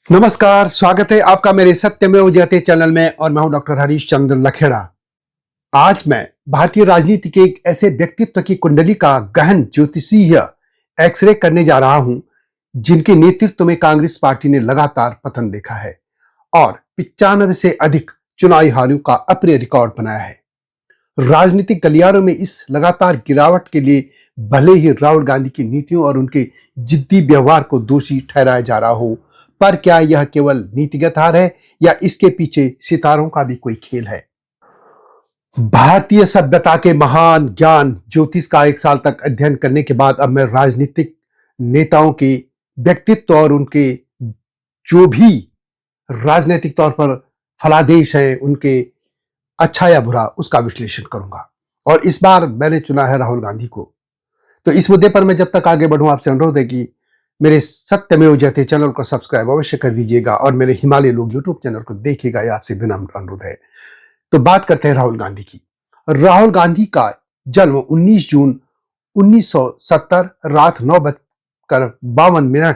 नमस्कार, स्वागत है आपका मेरे सत्यमेव जयते चैनल में और मैं हूं डॉक्टर हरीश चंद्र लखेड़ा। आज मैं भारतीय राजनीति के एक ऐसे व्यक्तित्व की कुंडली का गहन ज्योतिषीय एक्सरे करने जा रहा हूं जिनके नेतृत्व में कांग्रेस पार्टी ने लगातार पतन देखा है और 95 से अधिक चुनावी हारों का अप्रिय रिकॉर्ड बनाया है। राजनीतिक गलियारों में इस लगातार गिरावट के लिए भले ही राहुल गांधी की नीतियों और उनके जिद्दी व्यवहार को दोषी ठहराया जा रहा हो, पर क्या यह केवल नीतिगत हार है या इसके पीछे सितारों का भी कोई खेल है? भारतीय सभ्यता के महान ज्ञान ज्योतिष का 1 साल तक अध्ययन करने के बाद अब मैं राजनीतिक नेताओं के व्यक्तित्व और उनके जो भी राजनीतिक तौर पर फलादेश हैं, उनके अच्छा या बुरा, उसका विश्लेषण करूंगा। और इस बार मैंने चुना है राहुल गांधी को। तो इस मुद्दे पर मैं जब तक आगे बढ़ूं, आपसे अनुरोध है कि मेरे सत्यमेव जयते चैनल को सब्सक्राइब अवश्य कर दीजिएगा और मेरे हिमालय लोग यूट्यूब चैनल को देखिएगा, यह आपसे विनम्र अनुरोध है। तो बात करते हैं राहुल गांधी की। राहुल गांधी का जन्म 19 जून 1970 रात 9:52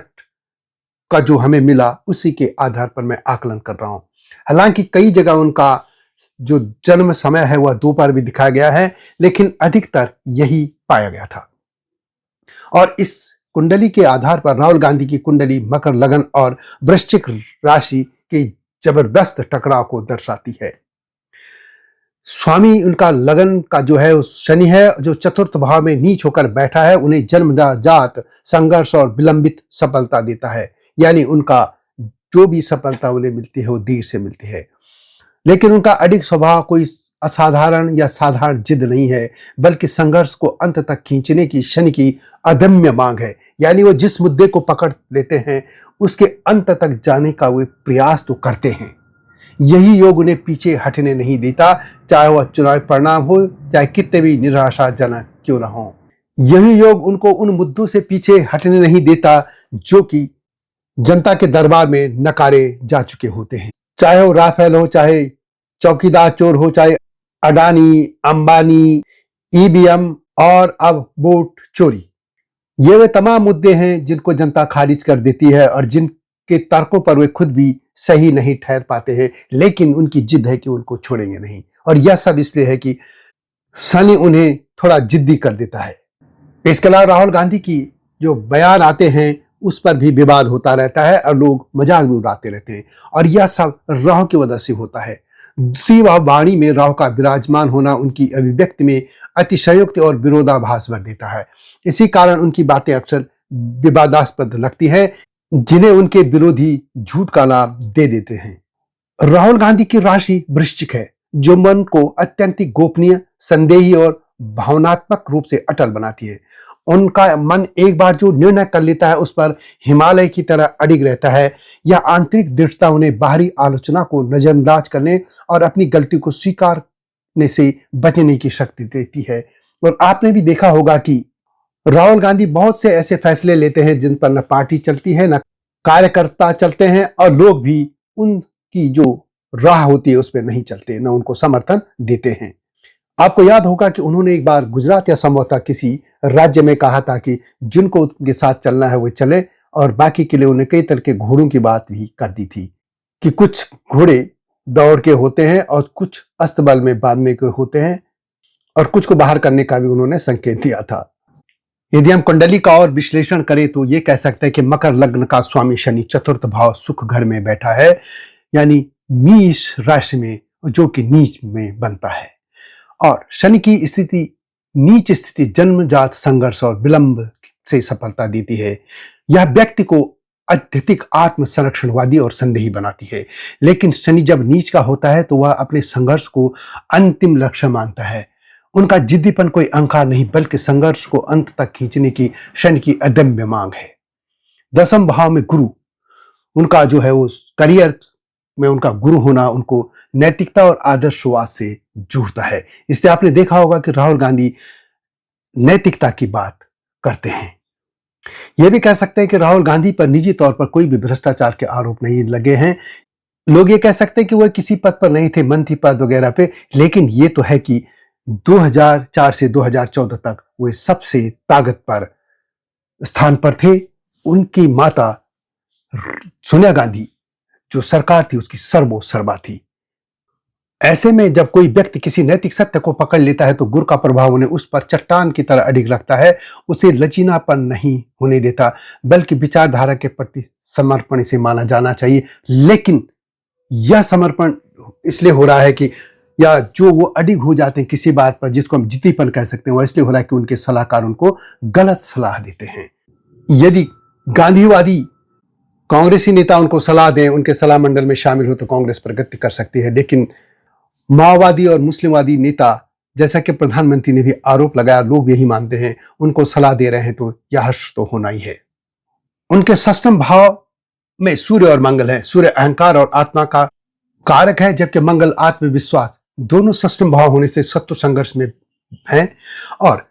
का जो हमें मिला, उसी के आधार पर मैं आकलन कर रहा हूं। हालांकि कई जगह उनका जो जन्म समय है वह दोपहर भी दिखाया गया है, लेकिन अधिकतर यही पाया गया था। और इस कुंडली के आधार पर राहुल गांधी की कुंडली मकर लगन और वृश्चिक राशि के जबरदस्त टकराव को दर्शाती है। स्वामी उनका लगन का जो है शनि है, जो चतुर्थ भाव में नीच होकर बैठा है, उन्हें जन्मजात संघर्ष और विलंबित सफलता देता है। यानी उनका जो भी सफलता उन्हें मिलती है वो देर से मिलती है। लेकिन उनका अडिग स्वभाव कोई असाधारण या साधारण जिद नहीं है, बल्कि संघर्ष को अंत तक खींचने की शनि की अदम्य मांग है। यानी वो जिस मुद्दे को पकड़ लेते हैं उसके अंत तक जाने का वे प्रयास तो करते हैं। यही योग उन्हें पीछे हटने नहीं देता, चाहे वह चुनावी परिणाम हो, चाहे कितने भी निराशाजनक क्यों न हो। यही योग उनको उन मुद्दों से पीछे हटने नहीं देता जो कि जनता के दरबार में नकारे जा चुके होते हैं। चाहे वो राफेल हो, चाहे चौकीदार चोर हो, चाहे अडानी, अंबानी, ईवीएम और अब वोट चोरी, ये वे तमाम मुद्दे हैं जिनको जनता खारिज कर देती है और जिनके तर्कों पर वे खुद भी सही नहीं ठहर पाते हैं, लेकिन उनकी जिद है कि उनको छोड़ेंगे नहीं। और यह सब इसलिए है कि शनि उन्हें थोड़ा जिद्दी कर देता है। इसके अलावा राहुल गांधी की जो बयान आते हैं उस पर भी विवाद होता रहता है और लोग मजाक भी उड़ाते रहते हैं, और यह सब राहु की वजह से होता है। दूसरी वाणी में राहु का विराजमान होना उनकी अभिव्यक्ति में अतिशयोक्ति और विरोधाभास भर देता है। इसी कारण उनकी बातें अक्सर विवादास्पद लगती हैं, जिन्हें उनके विरोधी झूठ का नाम दे देते हैं। राहुल गांधी की राशि वृश्चिक है, जो मन को अत्यंत गोपनीय, संदेही और भावनात्मक रूप से अटल बनाती है। उनका मन एक बार जो निर्णय कर लेता है उस पर हिमालय की तरह अडिग रहता है। यह आंतरिक दृढ़ता उन्हें बाहरी आलोचना को नजरअंदाज करने और अपनी गलती को स्वीकारने से बचने की शक्ति देती है। और आपने भी देखा होगा कि राहुल गांधी बहुत से ऐसे फैसले लेते हैं जिन पर न पार्टी चलती है, न कार्यकर्ता चलते हैं, और लोग भी उनकी जो राह होती है उस पर नहीं चलते, न उनको समर्थन देते हैं। आपको याद होगा कि उन्होंने एक बार गुजरात या संभवतः किसी राज्य में कहा था कि जिनको उनके साथ चलना है वो चले, और बाकी के लिए उन्हें कई तरह के घोड़ों की बात भी कर दी थी कि कुछ घोड़े दौड़ के होते हैं और कुछ अस्तबल में बांधने के होते हैं, और कुछ को बाहर करने का भी उन्होंने संकेत दिया था। यदि हम कुंडली का और विश्लेषण करें तो ये कह सकते हैं कि मकर लग्न का स्वामी शनि चतुर्थ भाव सुख घर में बैठा है, यानी नीच राशि में, जो कि नीच में बनता है। और शनि की स्थिति, नीच स्थिति, जन्मजात संघर्ष और विलंब से सफलता देती है। यह व्यक्ति को अत्यधिक आत्म संरक्षणवादी और संदेही बनाती है। लेकिन शनि जब नीच का होता है तो वह अपने संघर्ष को अंतिम लक्ष्य मानता है। उनका जिद्दीपन कोई अहंकार नहीं, बल्कि संघर्ष को अंत तक खींचने की शनि की अदम्य मांग है। 10वें भाव में गुरु, उनका जो है वो करियर में उनका गुरु होना उनको नैतिकता और आदर्शवाद से जोड़ता है। इसलिए आपने देखा होगा कि राहुल गांधी नैतिकता की बात करते हैं। यह भी कह सकते हैं कि राहुल गांधी पर निजी तौर पर कोई भी भ्रष्टाचार के आरोप नहीं लगे हैं। लोग ये कह सकते हैं कि वह किसी पद पर नहीं थे, मंत्री पद वगैरह पे, लेकिन ये तो है कि 2004 से 2014 तक वे सबसे ताकत पर स्थान पर थे। उनकी माता सोनिया गांधी जो सरकार थी उसकी सर्वो सर्वा थी। ऐसे में जब कोई व्यक्ति किसी नैतिक सत्य को पकड़ लेता है तो गुरु का प्रभाव उन्हें उस पर चट्टान की तरह अडिग रखता है, उसे लचीलापन नहीं होने देता, बल्कि विचारधारा के प्रति समर्पण इसे माना जाना चाहिए। लेकिन यह समर्पण इसलिए हो रहा है कि या जो वो अडिग हो जाते हैं किसी बात पर जिसको हम जिद्दीपन कह सकते हैं, वह इसलिए हो रहा है कि उनके सलाहकार उनको गलत सलाह देते हैं। यदि गांधीवादी कांग्रेसी नेता उनको सलाह दें, उनके सलाह मंडल में शामिल हो तो कांग्रेस प्रगति कर सकती है। लेकिन माओवादी और मुस्लिमवादी नेता, जैसा कि प्रधानमंत्री ने भी आरोप लगाया, लोग यही मानते हैं, उनको सलाह दे रहे हैं तो यह हर्ष तो होना ही है। उनके षष्ठम भाव में सूर्य और मंगल है। सूर्य अहंकार और आत्मा का कारक है, जबकि मंगल आत्मविश्वास। दोनों षष्ठम भाव होने से शत्रु संघर्ष में हैं। और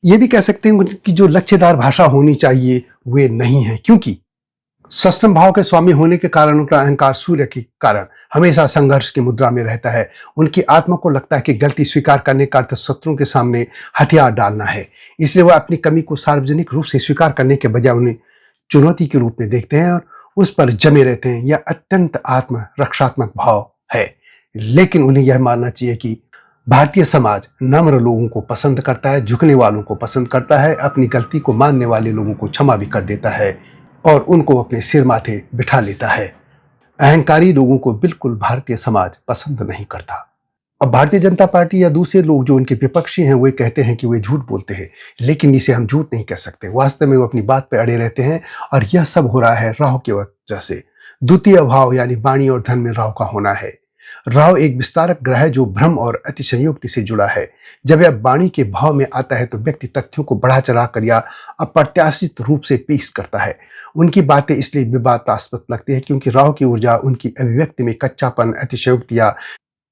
यह भी कह सकते हैं कि जो लक्ष्यदार भाषा होनी चाहिए वे नहीं है, क्योंकि षष्ठम भाव के स्वामी होने के कारण उनका अहंकार सूर्य के कारण हमेशा संघर्ष की मुद्रा में रहता है। उनकी आत्मा को लगता है कि गलती स्वीकार करने का अर्थ शत्रुओं के सामने हथियार डालना है, इसलिए वह अपनी कमी को सार्वजनिक रूप से स्वीकार करने के बजाय उन्हें चुनौती के रूप में देखते हैं और उस पर जमे रहते हैं। यह अत्यंत आत्म रक्षात्मक भाव है। लेकिन उन्हें यह मानना चाहिए कि भारतीय समाज नम्र लोगों को पसंद करता है, झुकने वालों को पसंद करता है, अपनी गलती को मानने वाले लोगों को क्षमा भी कर देता है और उनको अपने सिर माथे बिठा लेता है। अहंकारी लोगों को बिल्कुल भारतीय समाज पसंद नहीं करता। अब भारतीय जनता पार्टी या दूसरे लोग जो उनके विपक्षी हैं वे कहते हैं कि वे झूठ बोलते हैं, लेकिन इसे हम झूठ नहीं कह सकते। वास्तव में वो अपनी बात पर अड़े रहते हैं और यह सब हो रहा है राहु की वजह से। द्वितीय भाव यानी वाणी और धन में राहु का होना है। राहु एक विस्तारक ग्रह है जो भ्रम और अतिशयोक्ति से जुड़ा है। जब यह वाणी के भाव में आता है तो व्यक्ति तथ्यों को बढ़ा चढ़ा कर या अप्रत्याशित रूप से पेश करता है। उनकी बातें इसलिए विवादास्पद लगती है क्योंकि राहु की ऊर्जा उनकी अभिव्यक्ति में कच्चापन, अतिशयोक्ति या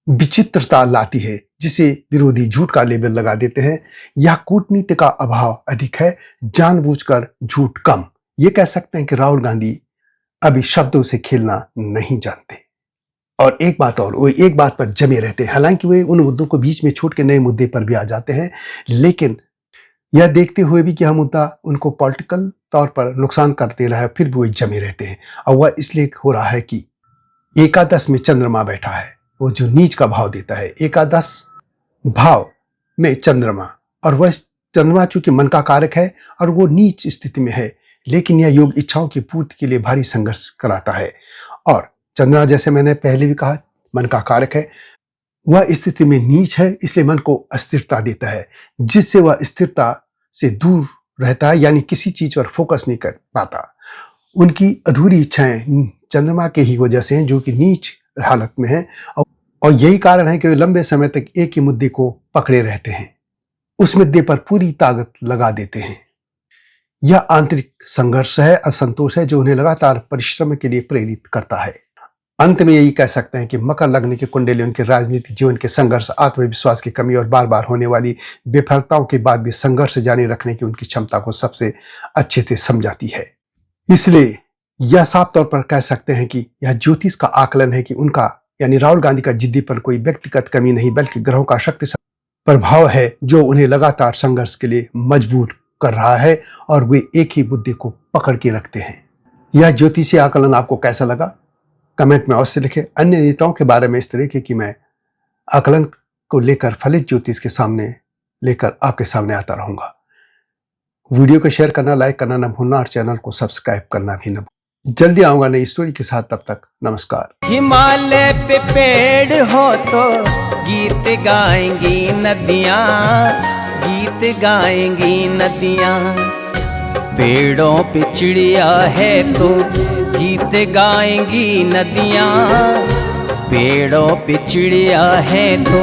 विचित्रता लाती है, जिसे विरोधी झूठ का लेबल लगा देते हैं। यह कूटनीति का अभाव अधिक है, जानबूझकर झूठ कम। ये कह सकते हैं कि राहुल गांधी अभी शब्दों से खेलना नहीं जानते। और एक बात और, वो एक बात पर जमे रहते हैं। हालांकि वे उन मुद्दों को बीच में छोड़ के नए मुद्दे पर भी आ जाते हैं, लेकिन यह देखते हुए भी कि यह मुद्दा उनको पॉलिटिकल तौर पर नुकसान कर दे रहा है, फिर भी वो जमे रहते हैं। और वह इसलिए हो रहा है कि एकादश में चंद्रमा बैठा है, वो जो नीच का भाव देता है। एकादश भाव में चंद्रमा, और वह चंद्रमा चूंकि मन का कारक है और वो नीच स्थिति में है, लेकिन यह योग इच्छाओं की पूर्ति के लिए भारी संघर्ष कराता है। और चंद्रमा, जैसे मैंने पहले भी कहा, मन का कारक है। वह स्थिति में नीच है, इसलिए मन को अस्थिरता देता है, जिससे वह स्थिरता से दूर रहता है, यानी किसी चीज पर फोकस नहीं कर पाता। उनकी अधूरी इच्छाएं चंद्रमा के ही वजह से हैं, जो कि नीच हालत में है। और यही कारण है कि वे लंबे समय तक एक ही मुद्दे को पकड़े रहते हैं, उस मुद्दे पर पूरी ताकत लगा देते हैं। यह आंतरिक संघर्ष है, असंतोष है, जो उन्हें लगातार परिश्रम के लिए प्रेरित करता है। अंत में यही कह सकते हैं कि मकर लग्न की कुंडली उनके राजनीतिक जीवन के संघर्ष, आत्मविश्वास की कमी और बार बार होने वाली विफलताओं के बाद भी संघर्ष जारी रखने की उनकी क्षमता को सबसे अच्छे से समझाती है। इसलिए यह साफ तौर पर कह सकते हैं कि यह ज्योतिष का आकलन है कि उनका यानी राहुल गांधी का जिद्दीपन कोई व्यक्तिगत कमी नहीं, बल्कि ग्रहों का शक्तिशाली प्रभाव है जो उन्हें लगातार संघर्ष के लिए मजबूर कर रहा है और वे एक ही मुद्दे को पकड़ के रखते हैं। यह ज्योतिषीय आकलन आपको कैसा लगा कमेंट में अवश्य लिखें। अन्य नेताओं के बारे में इस तरीके की मैं आकलन को लेकर फलित ज्योतिष के सामने लेकर आपके सामने आता रहूंगा। वीडियो को शेयर करना, लाइक करना न भूलना और चैनल को सब्सक्राइब करना भी न भूलना। जल्दी आऊंगा नई स्टोरी के साथ, तब तक नमस्कार। हिमालय पे पेड़ हो तो गीत गाएंगी नदियाँ, गीत गाएंगी नदियाँ। पेड़ों पे चिड़िया है तो गीत गाएंगी नदियाँ। पेड़ों पे चिड़िया है तो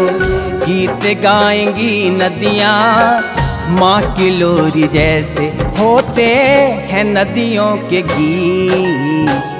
गीत गाएंगी नदियाँ। माँ की लोरी जैसे होते हैं नदियों के गीत।